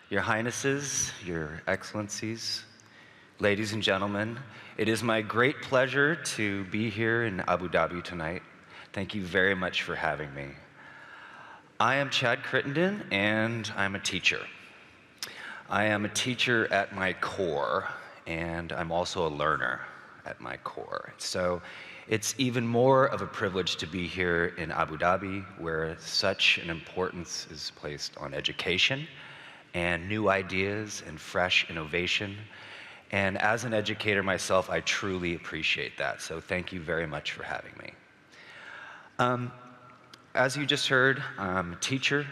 Your Highnesses, Your Excellencies, ladies and gentlemen, it is my great pleasure to be here in Abu Dhabi tonight. Thank you very much for having me. I am Chad Crittenden, and I'm a teacher. I am a teacher at my core, and I'm also a learner at my core. So it's even more of a privilege to be here in Abu Dhabi, where such an importance is placed on education and new ideas and fresh innovation. And as an educator myself, I truly appreciate that. So thank you very much for having me. As you just heard, I'm a teacher,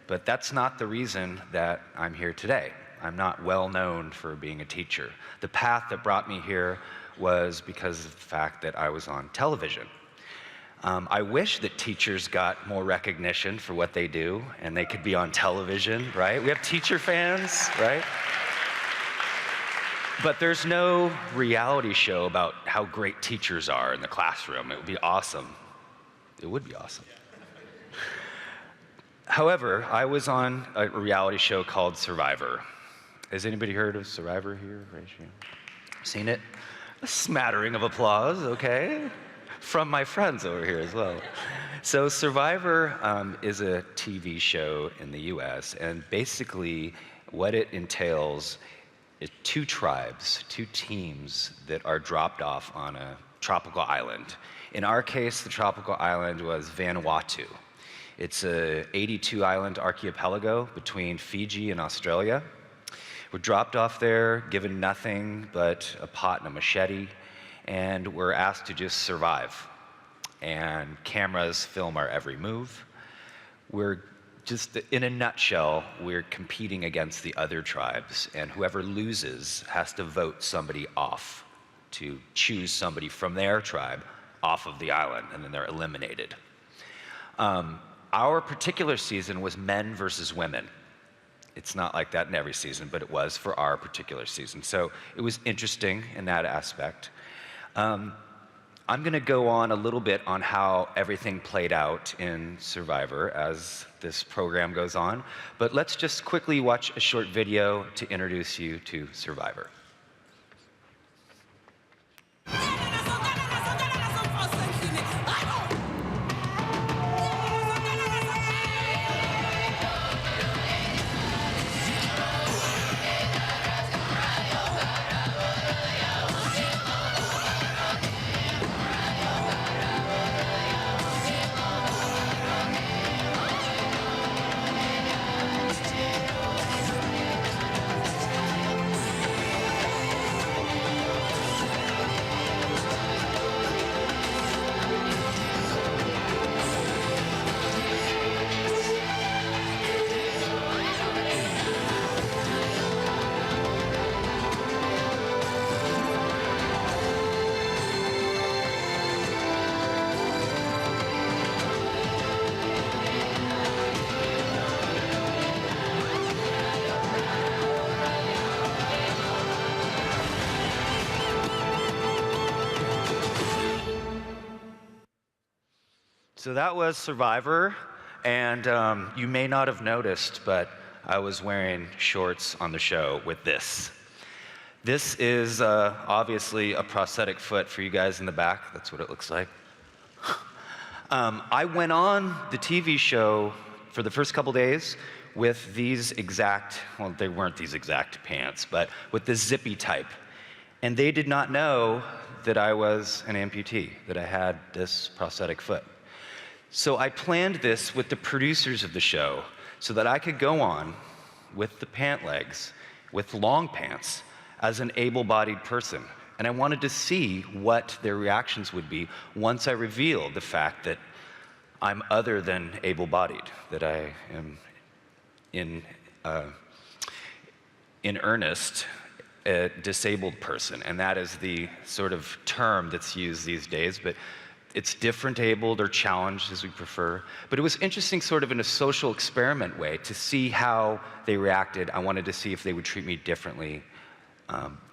but that's not the reason that I'm here today. I'm not well known for being a teacher. The path that brought me here was because of the fact that I was on television. I wish that teachers got more recognition for what they do and they could be on television, right? We have teacher fans, right? But there's no reality show about how great teachers are in the classroom. It would be awesome. It would be awesome. However, I was on a reality show called Survivor. Has anybody heard of Survivor here? Raise your hand. Seen it? A smattering of applause, okay? From my friends over here as well. So Survivor is a TV show in the US, and basically what it entails is two tribes, two teams that are dropped off on a tropical island. In our case, the tropical island was Vanuatu. It's a 82-island archipelago between Fiji and Australia. We're dropped off there, given nothing but a pot and a machete, and we're asked to just survive. And cameras film our every move. We're just, in a nutshell, we're competing against the other tribes, and whoever loses has to vote somebody off, to choose somebody from their tribe off of the island, and then they're eliminated. Our particular season was men versus women. It's not like that in every season, but it was for our particular season. So it was interesting in that aspect. I'm going to go on a little bit on how everything played out in Survivor as this program goes on, but let's just quickly watch a short video to introduce you to Survivor. So that was Survivor, and you may not have noticed, but I was wearing shorts on the show with this. This is obviously a prosthetic foot for you guys in the back. That's what it looks like. I went on the TV show for the first couple days with these exact, well, they weren't these exact pants, but with the zippy type. And they did not know that I was an amputee, that I had this prosthetic foot. So I planned this with the producers of the show so that I could go on with the pant legs, with long pants, as an able-bodied person. And I wanted to see what their reactions would be once I revealed the fact that I'm other than able-bodied, that I am in earnest a disabled person. And that is the sort of term that's used these days, but it's different abled or challenged, as we prefer. But it was interesting sort of in a social experiment way to see how they reacted. I wanted to see if they would treat me differently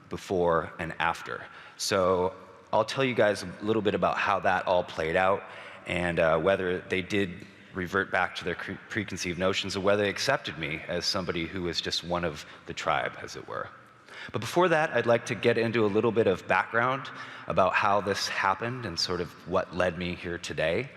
before and after. So I'll tell you guys a little bit about how that all played out and whether they did revert back to their preconceived notions of whether they accepted me as somebody who was just one of the tribe, as it were. But before that, I'd like to get into a little bit of background about how this happened and sort of what led me here today.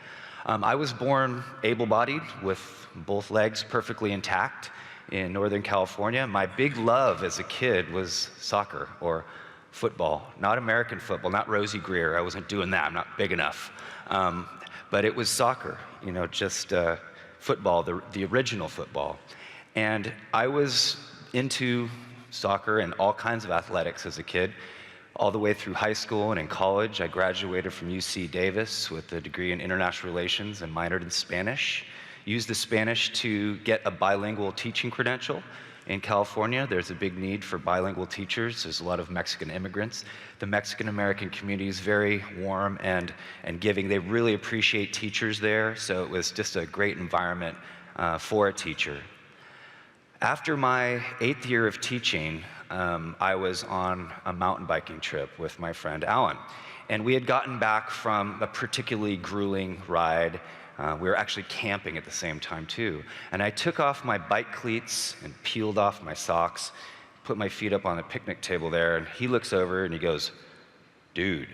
I was born able-bodied with both legs perfectly intact in Northern California. My big love as a kid was soccer or football, not American football, not Rosie Greer. I wasn't doing that, I'm not big enough. But it was soccer, you know, just football, the original football. And I was into soccer and all kinds of athletics as a kid, all the way through high school and in college. I graduated from UC Davis with a degree in international relations and minored in Spanish. Used the Spanish to get a bilingual teaching credential. In California, there's a big need for bilingual teachers. There's a lot of Mexican immigrants. The Mexican-American community is very warm and giving. They really appreciate teachers there, so it was just a great environment for a teacher. After my 8th year of teaching, I was on a mountain biking trip with my friend Alan. And we had gotten back from a particularly grueling ride. We were actually camping at the same time too. And I took off my bike cleats and peeled off my socks, put my feet up on the picnic table there, and he looks over and he goes, "Dude,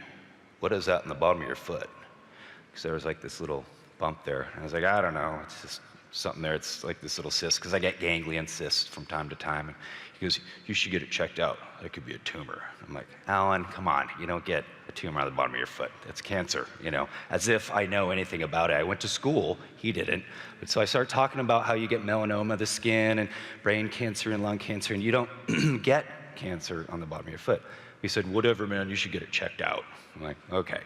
what is that in the bottom of your foot?" Because there was like this little bump there. And I was like, "I don't know, it's just something there. It's like this little cyst," because I get ganglion cysts from time to time. And he goes, "You should get it checked out. That could be a tumor." I'm like, "Alan, come on. You don't get a tumor on the bottom of your foot. That's cancer," you know, as if I know anything about it. I went to school. He didn't. But so I started talking about how you get melanoma of the skin and brain cancer and lung cancer, and you don't get cancer on the bottom of your foot. He said, "Whatever, man. You should get it checked out." I'm like, "Okay."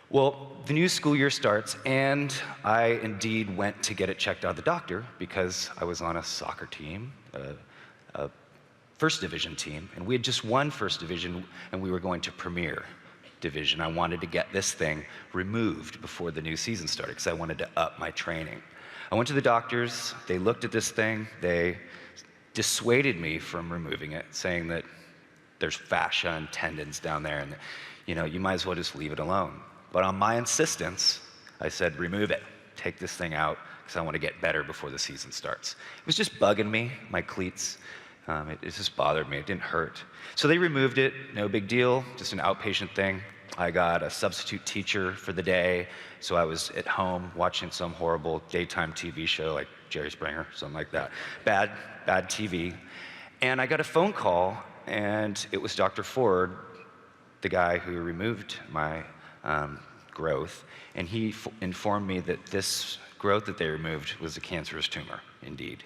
Well, the new school year starts, and I indeed went to get it checked out of the doctor because I was on a soccer team, a first division team, and we had just won first division, and we were going to Premier Division. I wanted to get this thing removed before the new season started because I wanted to up my training. I went to the doctors. They looked at this thing. They dissuaded me from removing it, saying that there's fascia and tendons down there, and you know, you might as well just leave it alone. But on my insistence, I said, "Remove it. Take this thing out because I want to get better before the season starts." It was just bugging me, my cleats. It just bothered me. It didn't hurt. So they removed it. No big deal. Just an outpatient thing. I got a substitute teacher for the day, so I was at home watching some horrible daytime TV show like Jerry Springer, something like that. Bad TV. And I got a phone call, and it was Dr. Ford, the guy who removed my growth, and he informed me that this growth that they removed was a cancerous tumor, indeed.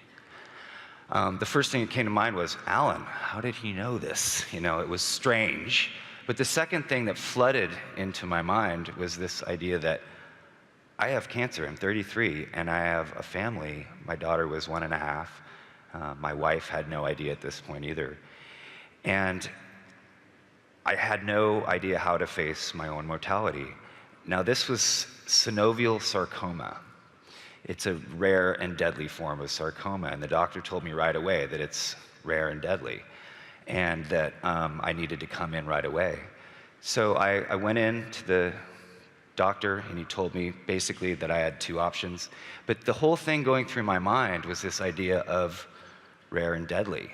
The first thing that came to mind was, Alan, how did he know this? You know, it was strange. But the second thing that flooded into my mind was this idea that I have cancer, I'm 33, and I have a family. My daughter was 1.5. My wife had no idea at this point either. And I had no idea how to face my own mortality. Now, this was synovial sarcoma. It's a rare and deadly form of sarcoma, and the doctor told me right away that it's rare and deadly, and that I needed to come in right away. So I went in to the doctor, and he told me basically that I had 2 options. But the whole thing going through my mind was this idea of rare and deadly.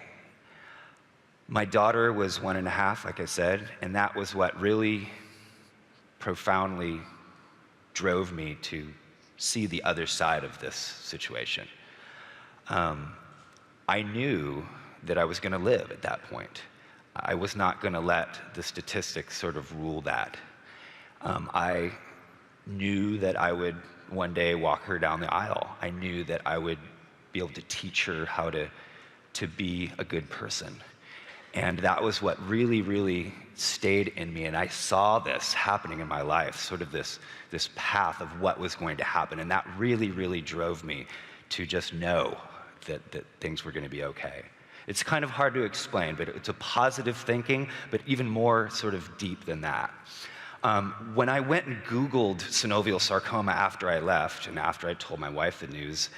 My daughter was 1.5, like I said, and that was what really profoundly drove me to see the other side of this situation. I knew that I was going to live at that point. I was not going to let the statistics sort of rule that. I knew that I would one day walk her down the aisle. I knew that I would be able to teach her how to be a good person. And that was what really, really stayed in me. And I saw this happening in my life, sort of this path of what was going to happen. And that really, really drove me to just know that things were going to be okay. It's kind of hard to explain, but it's a positive thinking, but even more sort of deep than that. When I went and Googled synovial sarcoma after I left and after I told my wife the news,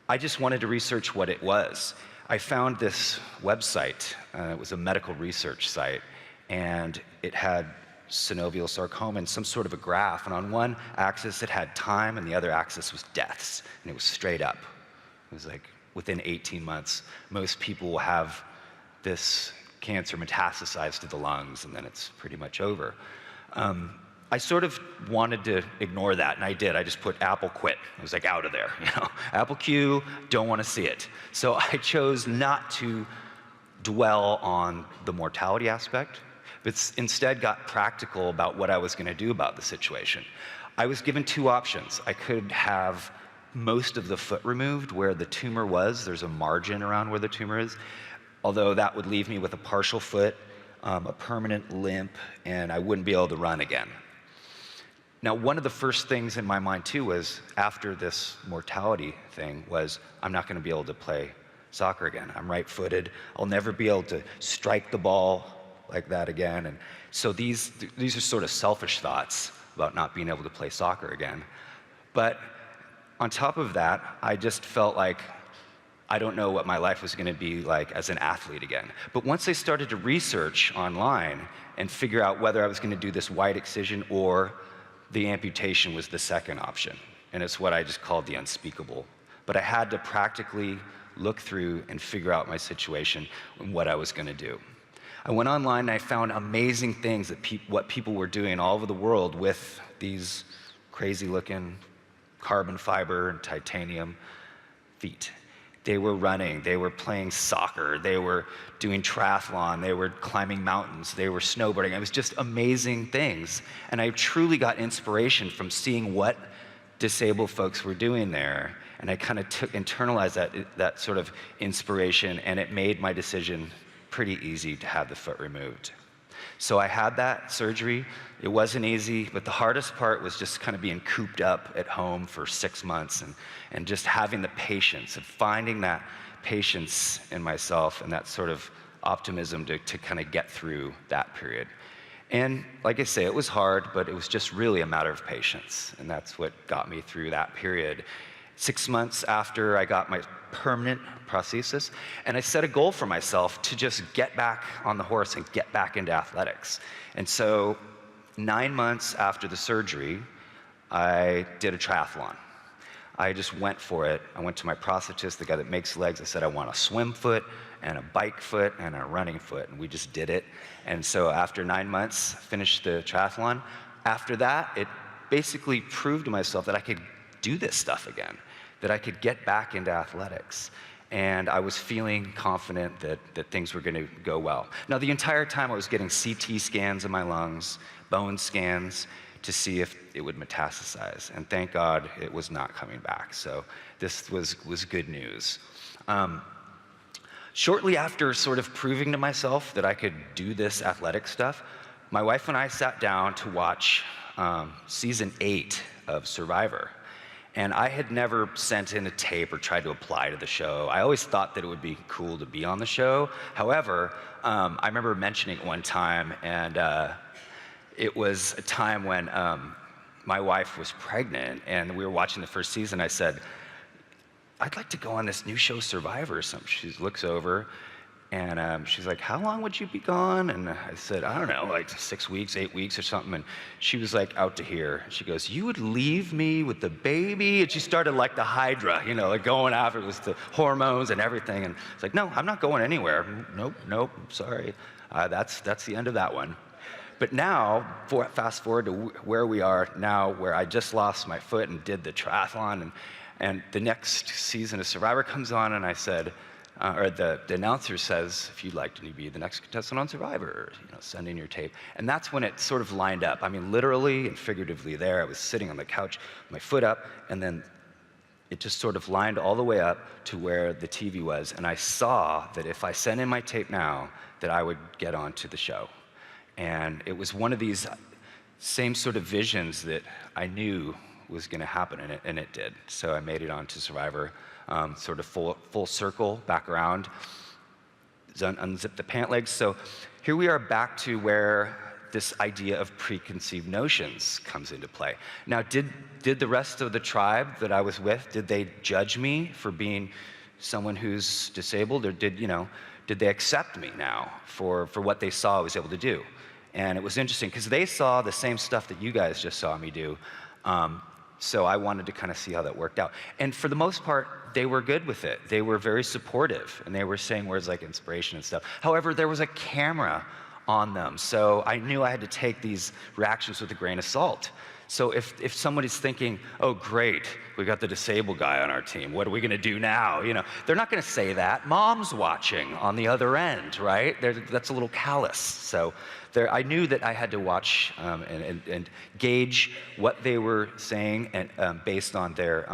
I just wanted to research what it was. I found this website. It was a medical research site, and it had synovial sarcoma in some sort of a graph, and on one axis it had time, and the other axis was deaths, and it was straight up. It was like within 18 months, most people will have this cancer metastasize to the lungs, and then it's pretty much over. I sort of wanted to ignore that, and I did. I just put Apple quit. I was like, out of there, you know. Apple Q, don't want to see it. So I chose not to dwell on the mortality aspect, but instead got practical about what I was going to do about the situation. I was given two options. I could have most of the foot removed where the tumor was. There's a margin around where the tumor is, although that would leave me with a partial foot, a permanent limp, and I wouldn't be able to run again. Now, one of the first things in my mind too was, after this mortality thing, was I'm not going to be able to play soccer again. I'm right-footed. I'll never be able to strike the ball like that again. And so these are sort of selfish thoughts about not being able to play soccer again. But on top of that, I just felt like I don't know what my life was going to be like as an athlete again. But once I started to research online and figure out whether I was going to do this wide excision or the amputation was the second option, and it's what I just called the unspeakable. But I had to practically look through and figure out my situation and what I was going to do. I went online and I found amazing things that what people were doing all over the world with these crazy-looking carbon fiber and titanium feet. They were running, they were playing soccer, they were doing triathlon, they were climbing mountains, they were snowboarding. It was just amazing things. And I truly got inspiration from seeing what disabled folks were doing there. And I kind of internalized that sort of inspiration, and it made my decision pretty easy to have the foot removed. So I had that surgery. It wasn't easy, but the hardest part was just kind of being cooped up at home for 6 months and just having the patience and finding that patience in myself and that sort of optimism to kind of get through that period. And like I say, it was hard, but it was just really a matter of patience, and that's what got me through that period. 6 months after I got my permanent prosthesis, and I set a goal for myself to just get back on the horse and get back into athletics. And so 9 months after the surgery, I did a triathlon. I just went for it. I went to my prosthetist, the guy that makes legs. I said, I want a swim foot and a bike foot and a running foot, and we just did it. And so after 9 months, finished the triathlon. After that, it basically proved to myself that I could do this stuff again, that I could get back into athletics. And I was feeling confident that things were going to go well. Now, the entire time I was getting CT scans of my lungs, bone scans, to see if it would metastasize. And thank God it was not coming back. So this was good news. Shortly after sort of proving to myself that I could do this athletic stuff, my wife and I sat down to watch season 8 of Survivor. And I had never sent in a tape or tried to apply to the show. I always thought that it would be cool to be on the show. However, I remember mentioning it one time, and it was a time when my wife was pregnant, and we were watching the first season. I said, I'd like to go on this new show, Survivor. So she looks over, and she's like, how long would you be gone? And I said, I don't know, like 6 weeks, 8 weeks or something. And she was like out to here. She goes, you would leave me with the baby? And she started like the Hydra, you know, like going after it was the hormones and everything. And it's like, no, I'm not going anywhere. Nope, sorry. That's the end of that one. But now, fast forward to where we are now, where I just lost my foot and did the triathlon, and the next season of Survivor comes on, and I said, or the announcer says, if you'd like to be the next contestant on Survivor, you know, send in your tape. And that's when it sort of lined up. I mean, literally and figuratively there, I was sitting on the couch, my foot up, and then it just sort of lined all the way up to where the TV was. And I saw that if I sent in my tape now, that I would get onto the show. And it was one of these same sort of visions that I knew was going to happen, and it did. So I made it onto Survivor. Sort of full circle back around, unzip the pant legs. So here we are back to where this idea of preconceived notions comes into play. Now, did the rest of the tribe that I was with, did they judge me for being someone who's disabled, or did they accept me now for what they saw I was able to do? And it was interesting, because they saw the same stuff that you guys just saw me do. So I wanted to kind of see how that worked out. And for the most part, they were good with it. They were very supportive, and they were saying words like inspiration and stuff. However, there was a camera on them, so I knew I had to take these reactions with a grain of salt. So if somebody's thinking, oh great, we got the disabled guy on our team, what are we gonna do now? You know, they're not gonna say that. Mom's watching on the other end, right? That's a little callous. So I knew that I had to watch and gauge what they were saying, and based on their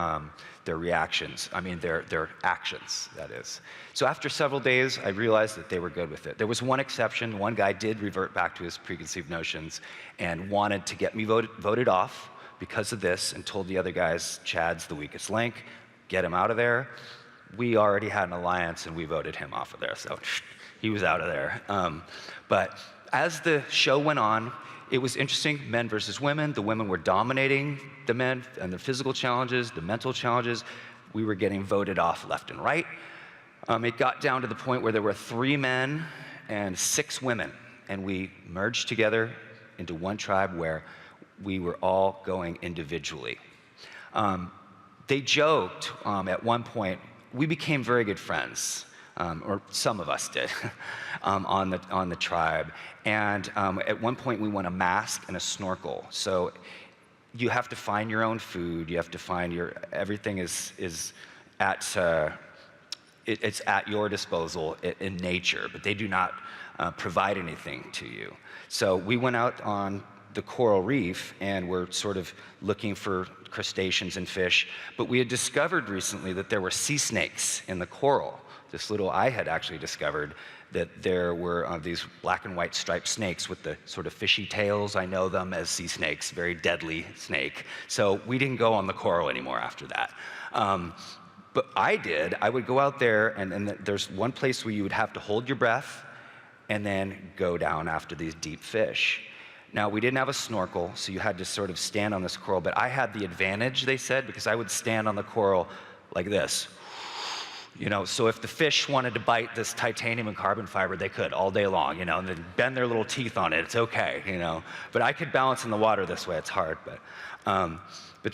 reactions, their actions, that is. So after several days, I realized that they were good with it. There was one exception. One guy did revert back to his preconceived notions and wanted to get me voted off because of this, and told the other guys, Chad's the weakest link, get him out of there. We already had an alliance, and we voted him off of there, so he was out of there. But as the show went on, it was interesting, men versus women. The women were dominating the men and the physical challenges, the mental challenges. We were getting voted off left and right. It got down to the point where there were 3 men and 6 women, and we merged together into one tribe where we were all going individually. They joked at one point, we became very good friends. Or some of us did, on the tribe. And at one point we won a mask and a snorkel. So you have to find your own food. You have to find everything is at it's at your disposal in nature, but they do not provide anything to you. So we went out on the coral reef, and we're sort of looking for crustaceans and fish. But we had discovered recently that there were sea snakes in the coral. I had actually discovered that there were these black and white striped snakes with the sort of fishy tails. I know them as sea snakes, very deadly snake. So we didn't go on the coral anymore after that. But I did. I would go out there, and there's one place where you would have to hold your breath and then go down after these deep fish. Now, we didn't have a snorkel, so you had to sort of stand on this coral, but I had the advantage, they said, because I would stand on the coral like this. You know, so if the fish wanted to bite this titanium and carbon fiber, they could all day long, you know, and then bend their little teeth on it. It's okay, you know. But I could balance in the water this way. It's hard, but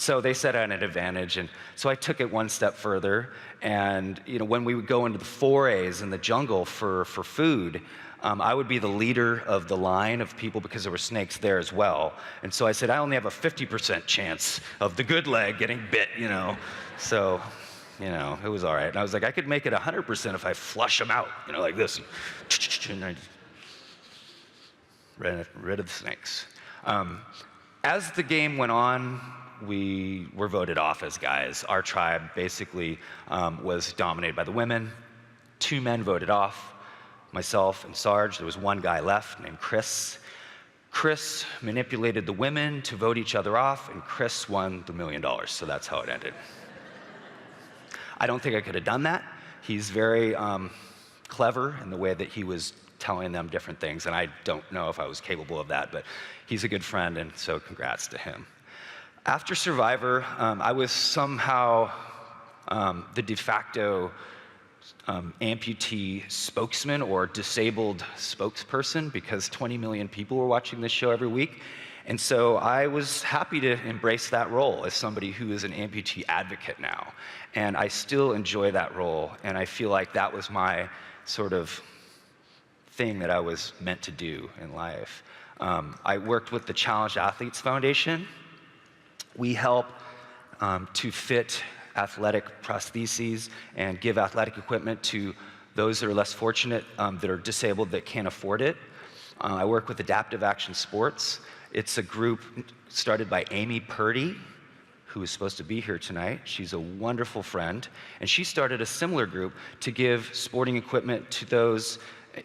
so they said I had an advantage, and so I took it one step further. And you know, when we would go into the forays in the jungle for food, I would be the leader of the line of people because there were snakes there as well. And so I said, I only have a 50% chance of the good leg getting bit, you know. So, you know, it was all right. And I was like, I could make it 100% if I flush them out, you know, like this. And I rid of the snakes. As the game went on, we were voted off as guys. Our tribe basically was dominated by the women. 2 men voted off, myself and Sarge. There was one guy left named Chris. Chris manipulated the women to vote each other off, and Chris won the $1 million, so that's how it ended. I don't think I could have done that. He's very clever in the way that he was telling them different things, and I don't know if I was capable of that, but he's a good friend, and so congrats to him. After Survivor, I was somehow the de facto amputee spokesman or disabled spokesperson, because 20 million people were watching this show every week. And so I was happy to embrace that role as somebody who is an amputee advocate now. And I still enjoy that role, and I feel like that was my sort of thing that I was meant to do in life. I worked with the Challenged Athletes Foundation. We help to fit athletic prostheses and give athletic equipment to those that are less fortunate, that are disabled, that can't afford it. I work with Adaptive Action Sports. It's a group started by Amy Purdy, who is supposed to be here tonight. She's a wonderful friend. And she started a similar group to give sporting equipment to those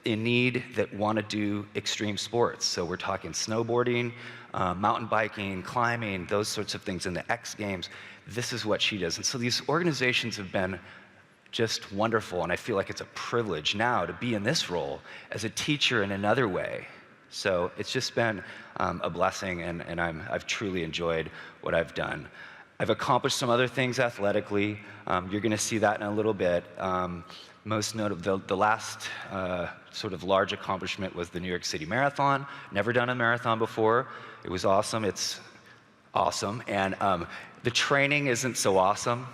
in need that want to do extreme sports. So we're talking snowboarding, mountain biking, climbing, those sorts of things in the X Games. This is what she does. And so these organizations have been just wonderful, and I feel like it's a privilege now to be in this role as a teacher in another way. So it's just been a blessing, and I've truly enjoyed what I've done. I've accomplished some other things athletically. You're going to see that in a little bit. Most notable, the last sort of large accomplishment was the New York City Marathon. Never done a marathon before. It was awesome. It's awesome. And the training isn't so awesome.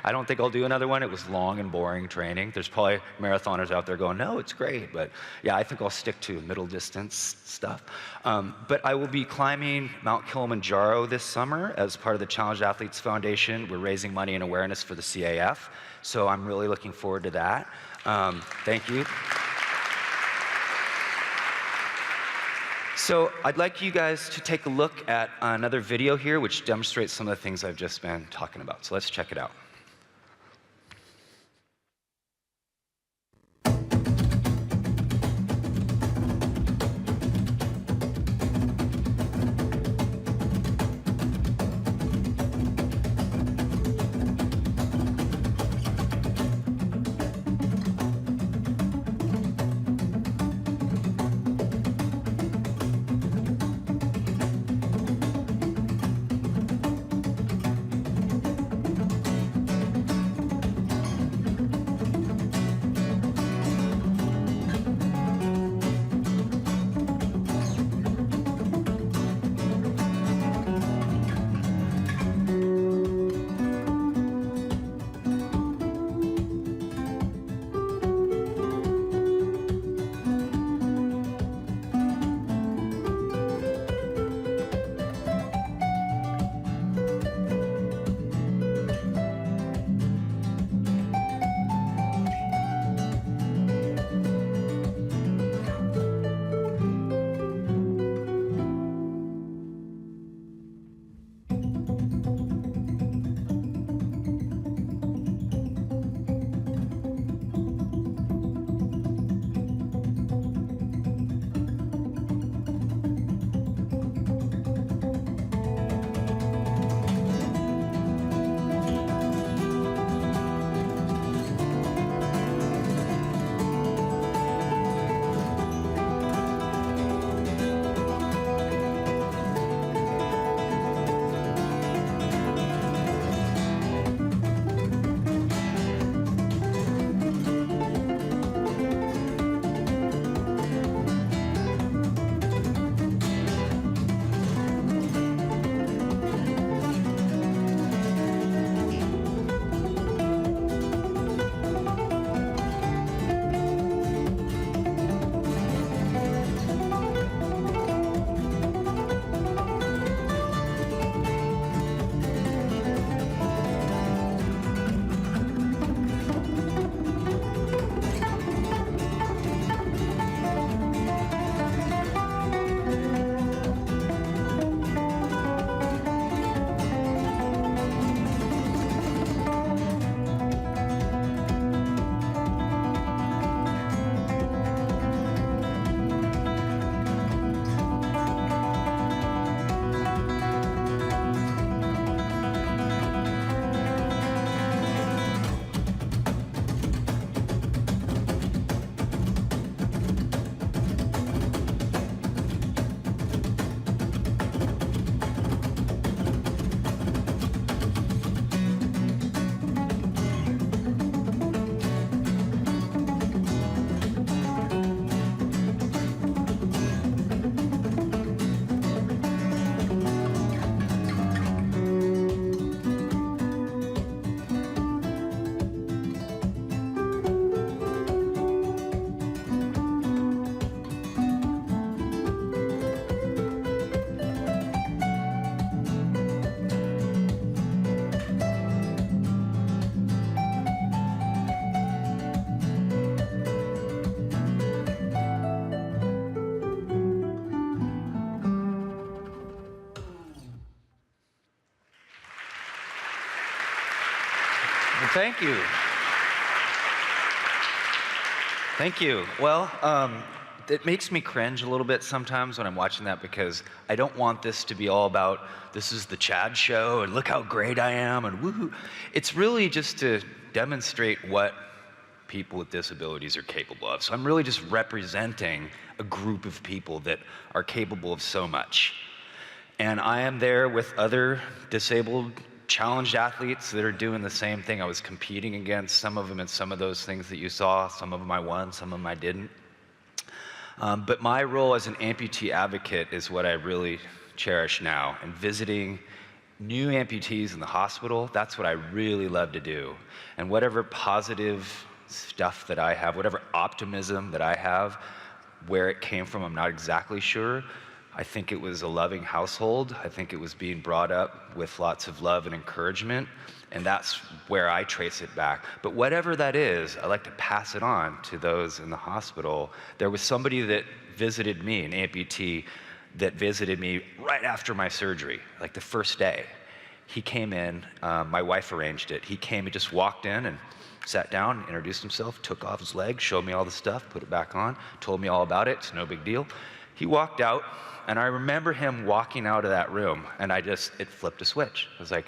I don't think I'll do another one. It was long and boring training. There's probably marathoners out there going, no, it's great. But yeah, I think I'll stick to middle distance stuff. But I will be climbing Mount Kilimanjaro this summer as part of the Challenged Athletes Foundation. We're raising money and awareness for the CAF. So I'm really looking forward to that. Thank you. So I'd like you guys to take a look at another video here which demonstrates some of the things I've just been talking about. So let's check it out. Well, thank you. Thank you. Well, it makes me cringe a little bit sometimes when I'm watching that because I don't want this to be all about this is the Chad show and look how great I am and woohoo. It's really just to demonstrate what people with disabilities are capable of. So I'm really just representing a group of people that are capable of so much. And I am there with other disabled, challenged athletes that are doing the same thing. I was competing against some of them in some of those things that you saw. Some of them I won, some of them I didn't. But my role as an amputee advocate is what I really cherish now. And visiting new amputees in the hospital, that's what I really love to do. And whatever positive stuff that I have, whatever optimism that I have, where it came from, I'm not exactly sure. I think it was a loving household. I think it was being brought up with lots of love and encouragement, and that's where I trace it back. But whatever that is, I like to pass it on to those in the hospital. There was somebody that visited me, an amputee, that visited me right after my surgery, like the first day. He came in, my wife arranged it. He came, he just walked in and sat down, introduced himself, took off his leg, showed me all the stuff, put it back on, told me all about it, it's no big deal. He walked out, and I remember him walking out of that room, and it flipped a switch. I was like,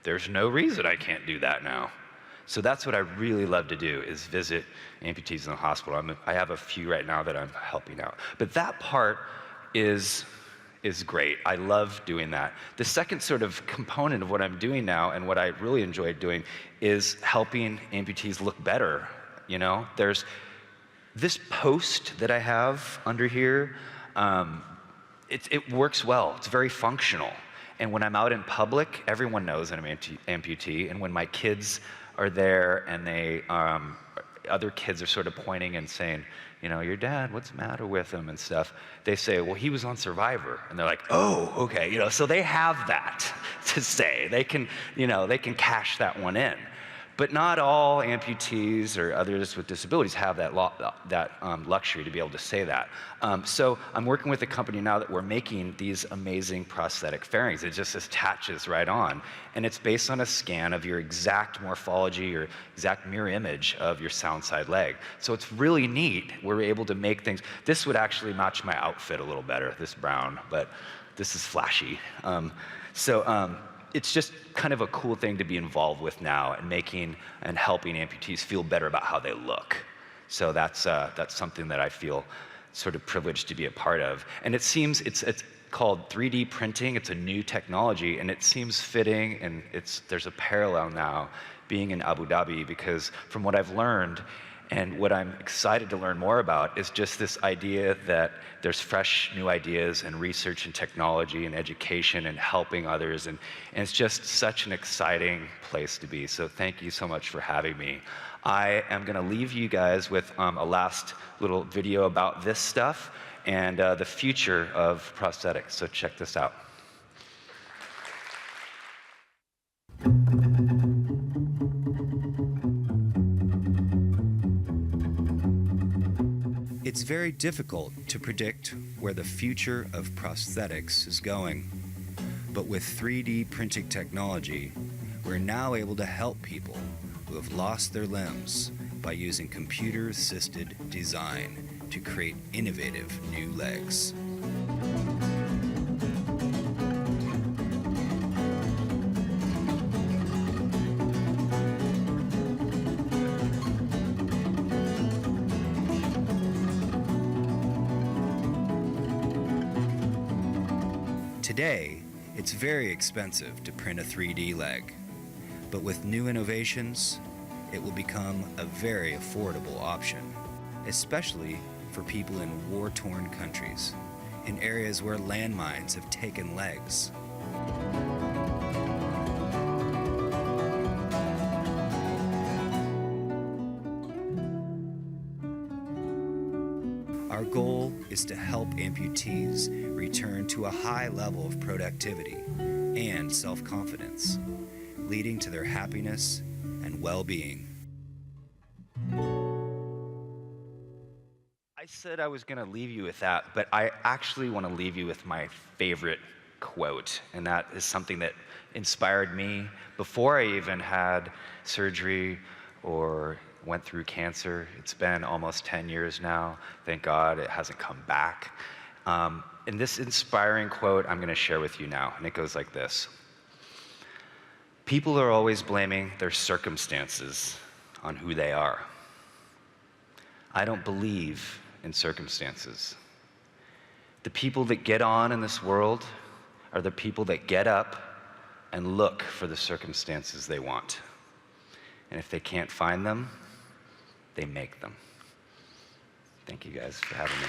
there's no reason I can't do that now. So that's what I really love to do, is visit amputees in the hospital. I have a few right now that I'm helping out. But that part is great. I love doing that. The second sort of component of what I'm doing now, and what I really enjoy doing, is helping amputees look better. You know, there's this post that I have under here. It works well. It's very functional. And when I'm out in public, everyone knows I'm an amputee. And when my kids are there and other kids are sort of pointing and saying, you know, your dad, what's the matter with him and stuff, they say, well, he was on Survivor. And they're like, oh, okay. You know, so they have that to say. They can cash that one in. But not all amputees or others with disabilities have that luxury to be able to say that. So I'm working with a company now that we're making these amazing prosthetic fairings. It just attaches right on. And it's based on a scan of your exact morphology or exact mirror image of your sound side leg. So it's really neat. We're able to make things. This would actually match my outfit a little better, this brown, but this is flashy. It's just kind of a cool thing to be involved with now, and making and helping amputees feel better about how they look. So that's something that I feel sort of privileged to be a part of. And it seems it's called 3D printing. It's a new technology, and it seems fitting, and there's a parallel now being in Abu Dhabi, because from what I've learned, and what I'm excited to learn more about, is just this idea that there's fresh new ideas and research and technology and education and helping others. And it's just such an exciting place to be. So thank you so much for having me. I am going to leave you guys with a last little video about this stuff and the future of prosthetics. So check this out. It's very difficult to predict where the future of prosthetics is going. But with 3D printing technology, we're now able to help people who have lost their limbs by using computer-assisted design to create innovative new legs. Today, it's very expensive to print a 3D leg, but with new innovations, it will become a very affordable option, especially for people in war-torn countries, in areas where landmines have taken legs. Our goal is to help amputees return to a high level of productivity and self-confidence, leading to their happiness and well-being. I said I was going to leave you with that, but I actually want to leave you with my favorite quote, and that is something that inspired me before I even had surgery or went through cancer. It's been almost 10 years now. Thank God it hasn't come back. And this inspiring quote I'm going to share with you now, and it goes like this. People are always blaming their circumstances on who they are. I don't believe in circumstances. The people that get on in this world are the people that get up and look for the circumstances they want. And if they can't find them, they make them. Thank you guys for having me.